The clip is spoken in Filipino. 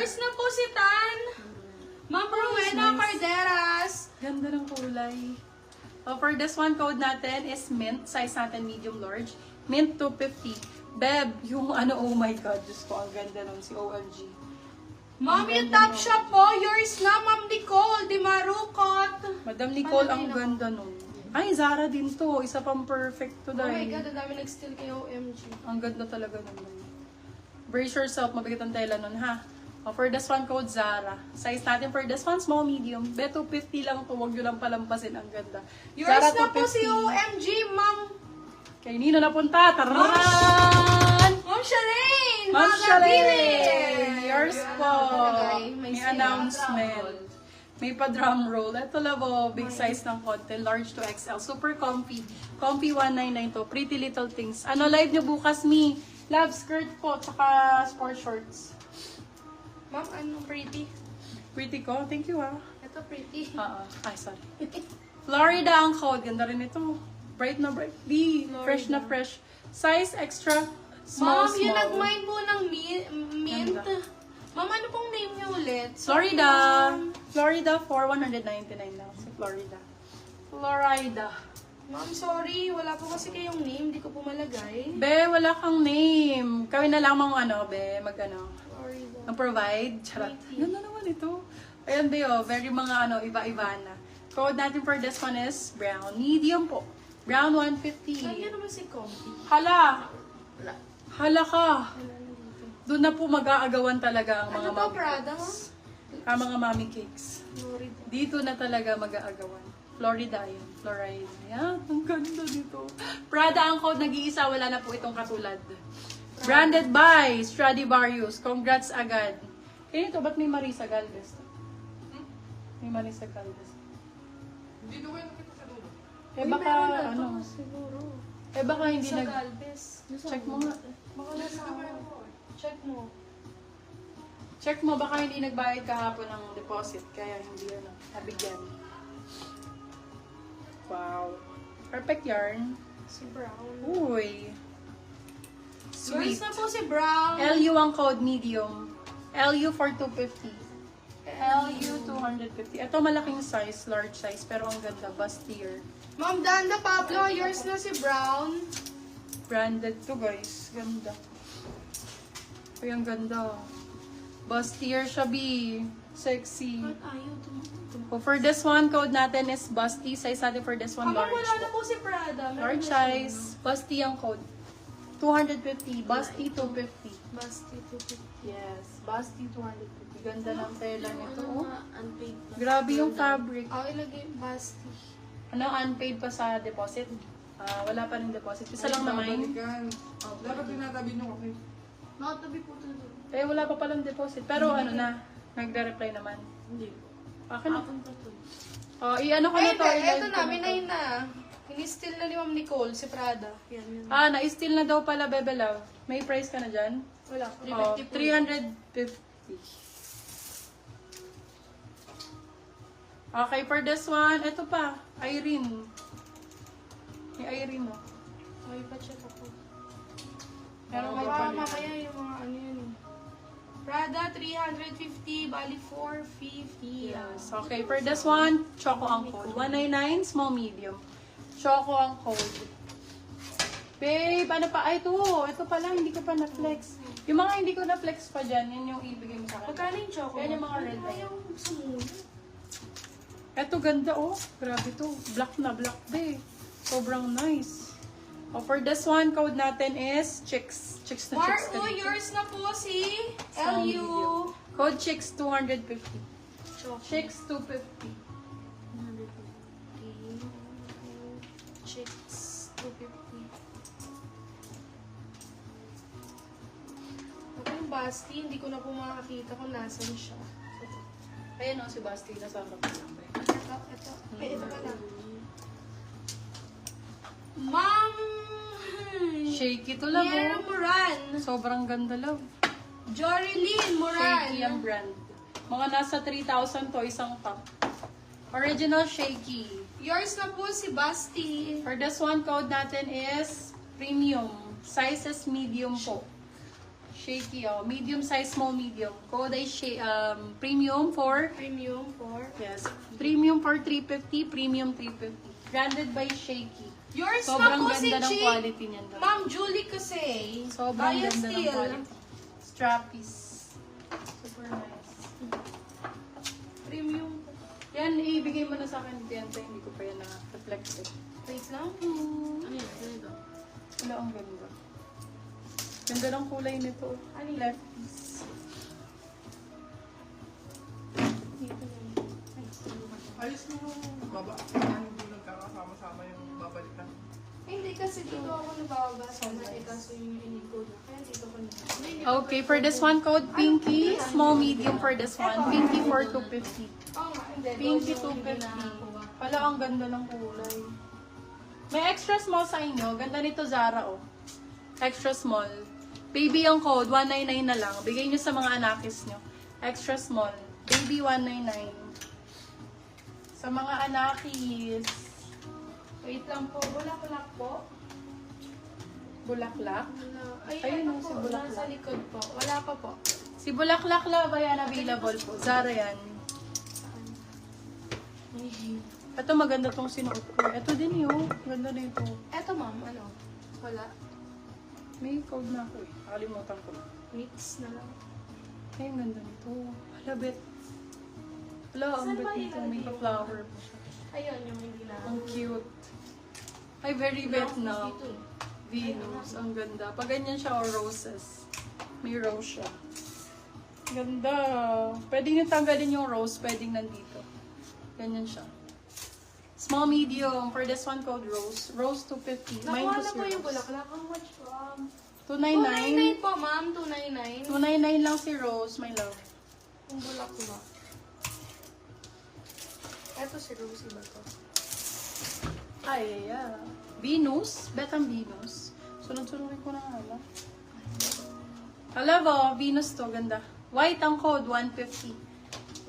Yours na po si Tan. Ma'am Rowena Carderas. Ganda ng kulay. For this one, code natin is mint. Size natin medium large. Mint 250. Beb, yung ano, oh my God. Diyos ko, ang ganda nun si OMG. Ma'am, yung top shop po. Yours na, Ma'am Nicole. Di marukot. Madam Nicole, ang ganda nun. Ay, Zara din to. Isa pang perfect to Oh my dahil. God, ang dami nag-steal kay OMG. Ang ganda talaga nun. Brace yourself, mabigat ang tela nun, ha? For this one, code Zara. Size natin for this one, small, medium. Bet 250 lang to. Huwag nyo lang palampasin. Ang ganda. Yours Zara na po 250. si OMG, Ma'am. Kay Nino napunta. Taran! Ma'am Shalane. Ma'am Mga Shalane! kabili. Yours po. Talaga, May sila. announcement. May pa drum roll. Ito labo, big size ng konti. Large to XL. Super comfy. Comfy 199 to. Pretty little things. Ano live nyo bukas, Mi? Love skirt po. Tsaka sport shorts. Ma'am, ano pretty? Pretty ko. Thank you, ha. Ito pretty. Ay, sorry. Florida ang code. Ganda rin ito. Bright na bright. B. Fresh na fresh. Size extra. Small, Ma'am, yung small. nag-mine po ng mint. Ganda. Ma'am, ano pong name niyo ulit? Florida. Ma'am. Florida for 199 lang. Si Florida. Florida. Ma'am, sorry. Wala po kasi kayong name. Di ko po malagay. Be, wala kang name. Kami na lamang mag-ano, Florida. mag-provide. Charot. Ganda naman ito. Ayan, Be, oh, very mga iba-iba na. Code natin for this one is brown. Medium po. Brown 150. Nandiyan naman si Comfy. Hala! Wala. Hala ka! Wala na dito. Doon na po mag-aagawan talaga ang mga Ano to, mommy Prada, cakes. Ang mga mommy cakes. Florida. Dito na talaga mag-aagawan. Florida yun. Florida. Yan. Ang ganda dito. Prada ang code. Nag-iisa. Wala na po itong katulad. Branded by Stradivarius. Congrats agad. Kaya ito, ba't may Marisa Galvez? May Marisa Galvez. Dito ko yung nakita sa dulo. Eh Uy, baka, meron na to, ano, siguro. eh baka hindi Sa nag... Galvez. Check mo nga. Baka nasa... Check mo. Check mo, baka hindi nagbayad kahapon ng deposit. Kaya hindi, nabigyan. Wow. Perfect yarn. Si Brown. Uy. Yours Sweet. na po si Brown. LU ang code, medium. LU for 250. LU 250. Ito malaking size, large size, pero ang ganda, bustier. Ma'am Danda Pablo, yours na si Brown. Branded to, guys. Ganda. Uy, ang ganda. Bustier siya, B. Sexy. Ba't ayaw tumutugtog? Oh, for this one, code natin is busty. Size natin for this one, Ma'am, large. wala na po si Prada. Meron Large na siya. size. Busty ang code. 250. Busty 250. Basti 250. Yes. Busty 250. Ganda ng tela nito. Ano Oh. nga, unpaid pa. Grabe yung fabric. Oh, ilagay Basti. Ano, unpaid pa sa deposit? Wala pa rin deposit. Isa lang naman. Babalikan. Dapat tinatabi nyo kasi. Nakatabi po ito doon. Eh, wala pa palang deposit. Pero ano na, nagre-reply naman. Hindi po. Akin na. Apunta to. I-ano ko na to. Ay, i-live eto ko na, to. minay na. Ini-steal na ni Ma'am Nicole, si Prada. Yan, yan. Na-steal na daw pala, Bebe Love. May price ka na dyan? Wala, 350 po. 350. Okay, for this one, ito pa. Irene. May Irene, no? May pa-check ako. Meron Baka ka pa mamaya yung mga ano yun eh. Prada, 350, bali 450. Yes. Okay, for this one, Choco ang code. 199, small, medium. Choco ang code. Babe, ano pa? Ay, ito. Ito pa lang, hindi ko pa na-flex. Yung mga hindi ko na-flex pa dyan, yun yung ibigay mo sa akin. Magkano yung choco? Yan yung mga red eye. Ayaw sumuna. Eto, ganda, oh. Grabe to. Black na black, babe. Sobrang nice. Oh, for this one, code natin is Chicks. Chicks na Chicks. Marco, ka dito. yours na po si Small, LU. medium. Code Chicks 250. Choco. Chicks 250. 150. Chicks, 250. Ako yung Basti, hindi ko na po makakita kung nasan siya. Ayan o, si Basti. Nasa harap ko lang, babe. Ito. Ay, ito pala. Ma'am! Shaky to, love. Piero Oh. Moran. Sobrang ganda, love. Jorilyn Moran. Shaky ang brand. Mga nasa 3,000 to, isang top. Original Shaky. Yours na po si Basti. For this one, code natin is premium. Size is medium po. Shaky, oh. Medium size, small, medium. Code ay premium for... Premium for... Yes. Premium for 350, premium 350. Branded by Shaky. Yours Sobrang na po si ganda ng Chi. quality niyan. daw. Ma'am Julie kasi. Sobrang Kaya ganda ng still. quality. Strappies. Super nice. Premium. Yan, ibigay mo na sa akin, Tienta. Hindi ko pa yan na-reflected. Wait lang. Ano yun? Ano ito? Wala, ang ganda. Ganda ng kulay nito. Ano yun? Left piece. Ayos mo yung baba. Hindi nagkakasama-sama yung babalik lang. Hindi kasi dito ako nababasa na kaso yung in-code na. Kaya dito ko na. Okay, for this one, code Pinky. Small, medium for this one. Pinky for 250. Oo nga, hindi. Pinky Gold yung hindi 250. nakakuha. Pala, ang ganda ng kulay. May extra small sa inyo. Ganda nito, Zara, oh. Extra small. Baby ang code, 199 na lang. Bigay nyo sa mga anakis nyo. Extra small. Baby, 199. Sa mga anakis. Wait lang po. Bulaklak po. Bulaklak. Ay, Ayun, ano si po. Bulaklak. Nasa likod po. Wala pa po. Si Bulaklak Lava yan, available po. Zara yan. Ito maganda tong sinuot ko. Ito din yun. Ganda nito. Eto ma'am, ano? Wala. May code na ako eh. Nakalimutan ko. Mix na lang. Ay, ang ganda nito. Hala, bet. Hala, ang Saan bet ba nito. ilalagay May yung pa-flower po siya. Ayun, yung hindi na. Ang cute. Ay, very bet na. Dito eh. Venus. Ang ganda. Pag ganyan siya, or roses. May rose siya. Ganda. Pwedeng yung tanggalin yung rose. Pwedeng nandito. Ganyan siya. Small, medium. For this one, called rose. Rose 250. Mine Nakuha was na po your yung rose. bulaklak. How much po? 299. 299 po ma'am. 299. 299 lang si Rose, my love. Yung bulaklak. Eto si Rosie ba to? Ay, yeah. Venus. Bet ang Venus. Sunod-sunodin ko na nga lang. Hala ba, Venus to. Ganda. White ang code, 150.